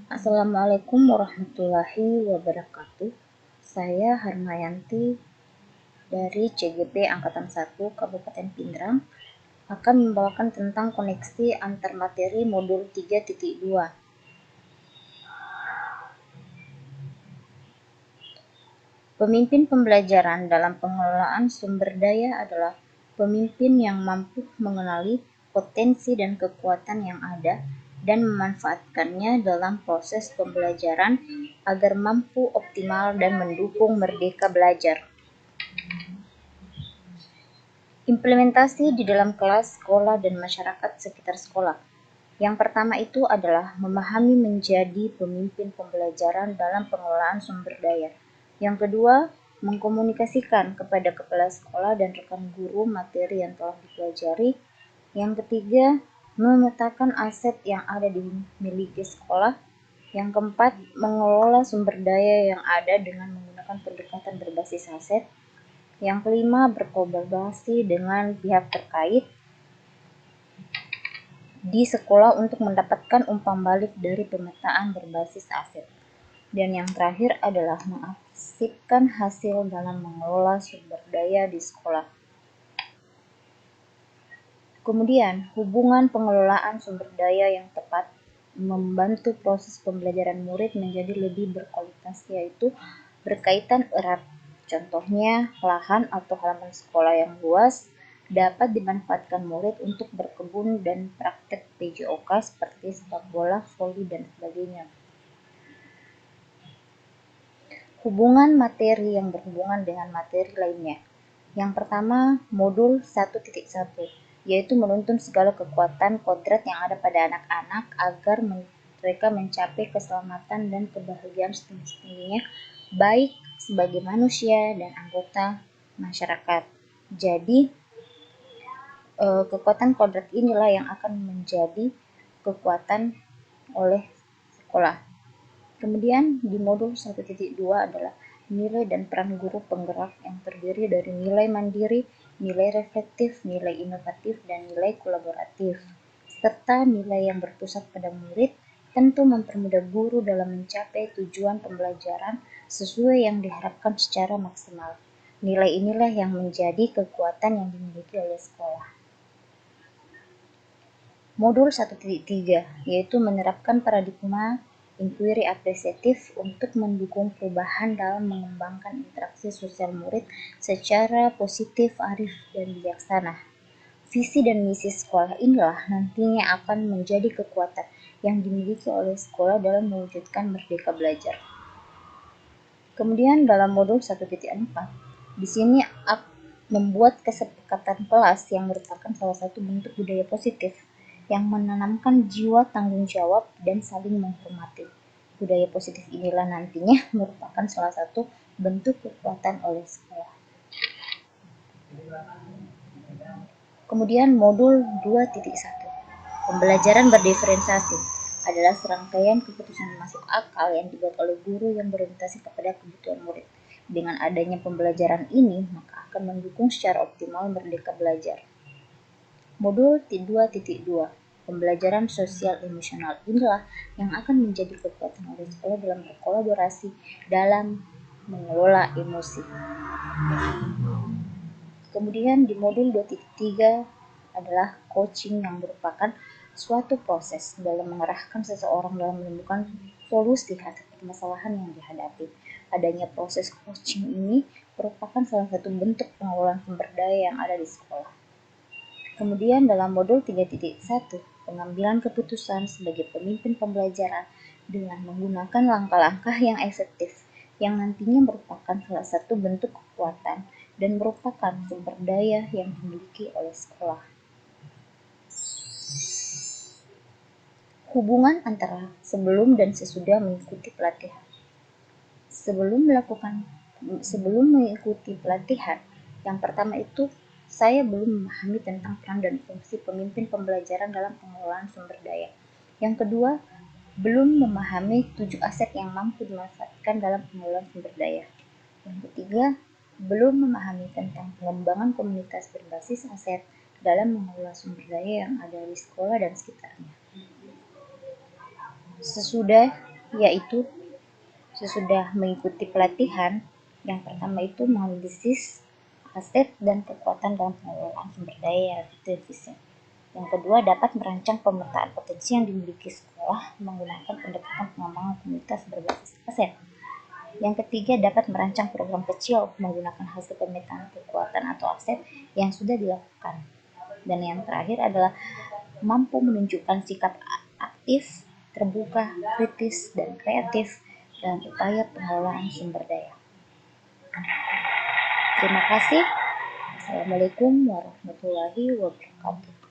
Assalamualaikum warahmatullahi wabarakatuh. Saya Harmayanti dari CGP Angkatan 1 Kabupaten Pindrang akan membawakan tentang koneksi antar materi modul 3.2. Pemimpin pembelajaran dalam pengelolaan sumber daya adalah pemimpin yang mampu mengenali potensi dan kekuatan yang ada dan memanfaatkannya dalam proses pembelajaran agar mampu optimal dan mendukung merdeka belajar. Implementasi di dalam kelas, sekolah, dan masyarakat sekitar sekolah. Yang pertama itu adalah memahami menjadi pemimpin pembelajaran dalam pengelolaan sumber daya. Yang kedua, mengkomunikasikan kepada kepala sekolah dan rekan guru materi yang telah dipelajari. Yang ketiga, memetakan aset yang ada dimiliki sekolah. Yang keempat, mengelola sumber daya yang ada dengan menggunakan pendekatan berbasis aset. Yang kelima, berkolaborasi dengan pihak terkait di sekolah untuk mendapatkan umpan balik dari pemetaan berbasis aset. Dan yang terakhir adalah mengaktifkan hasil dalam mengelola sumber daya di sekolah. Kemudian, hubungan pengelolaan sumber daya yang tepat membantu proses pembelajaran murid menjadi lebih berkualitas, yaitu berkaitan erat. Contohnya, lahan atau halaman sekolah yang luas dapat dimanfaatkan murid untuk berkebun dan praktek PJOK seperti sepak bola, voli, dan sebagainya. Hubungan materi yang berhubungan dengan materi lainnya. Yang pertama, modul 1.1, yaitu menuntun segala kekuatan kodrat yang ada pada anak-anak agar mereka mencapai keselamatan dan kebahagiaan setinggi-tingginya, baik sebagai manusia dan anggota masyarakat. Jadi, kekuatan kodrat inilah yang akan menjadi kekuatan oleh sekolah. Kemudian di modul 1.2 adalah nilai dan peran guru penggerak yang terdiri dari nilai mandiri, nilai reflektif, nilai inovatif, dan nilai kolaboratif, serta nilai yang berpusat pada murid tentu mempermudah guru dalam mencapai tujuan pembelajaran sesuai yang diharapkan secara maksimal. Nilai inilah yang menjadi kekuatan yang dimiliki oleh sekolah. Modul 1.3 yaitu menerapkan paradigma inquiry apresiatif untuk mendukung perubahan dalam mengembangkan interaksi sosial murid secara positif, arif, dan bijaksana. Visi dan misi sekolah inilah nantinya akan menjadi kekuatan yang dimiliki oleh sekolah dalam mewujudkan merdeka belajar. Kemudian dalam modul 1.4, di sini membuat kesepakatan kelas yang merupakan salah satu bentuk budaya positif yang menanamkan jiwa tanggung jawab dan saling menghormati. Budaya positif inilah nantinya merupakan salah satu bentuk kekuatan oleh sekolah. Kemudian modul 2.1, pembelajaran berdiferensiasi adalah serangkaian keputusan masuk akal yang dibuat oleh guru yang berorientasi kepada kebutuhan murid. Dengan adanya pembelajaran ini, maka akan mendukung secara optimal merdeka belajar. Modul 2.2, pembelajaran sosial emosional inilah yang akan menjadi kekuatan oleh sekolah dalam berkolaborasi dalam mengelola emosi. Kemudian di modul 2.3 adalah coaching yang merupakan suatu proses dalam mengarahkan seseorang dalam menemukan solusi atas permasalahan yang dihadapi. Adanya proses coaching ini merupakan salah satu bentuk pengelolaan sumber daya yang ada di sekolah. Kemudian dalam modul 3.1, pengambilan keputusan sebagai pemimpin pembelajaran dengan menggunakan langkah-langkah yang efektif yang nantinya merupakan salah satu bentuk kekuatan dan merupakan sumber daya yang dimiliki oleh sekolah. Hubungan antara sebelum dan sesudah mengikuti pelatihan. Sebelum mengikuti pelatihan, yang pertama itu saya belum memahami tentang peran dan fungsi pemimpin pembelajaran dalam pengelolaan sumber daya. Yang kedua, belum memahami 7 aset yang mampu dimanfaatkan dalam pengelolaan sumber daya. Yang ketiga, belum memahami tentang pengembangan komunitas berbasis aset dalam mengelola sumber daya yang ada di sekolah dan sekitarnya. Sesudah yaitu sesudah mengikuti pelatihan. Yang pertama itu menganalisis aset dan kekuatan dalam pengelolaan sumber daya efisien. Yang kedua, dapat merancang pemetaan potensi yang dimiliki sekolah menggunakan pendekatan pengembangan komunitas berbasis aset. Yang ketiga, dapat merancang program kecil menggunakan hasil pemetaan kekuatan atau aset yang sudah dilakukan. Dan yang terakhir adalah mampu menunjukkan sikap aktif, terbuka, kritis, dan kreatif dalam upaya pengelolaan sumber daya. Terima kasih. Assalamualaikum warahmatullahi wabarakatuh.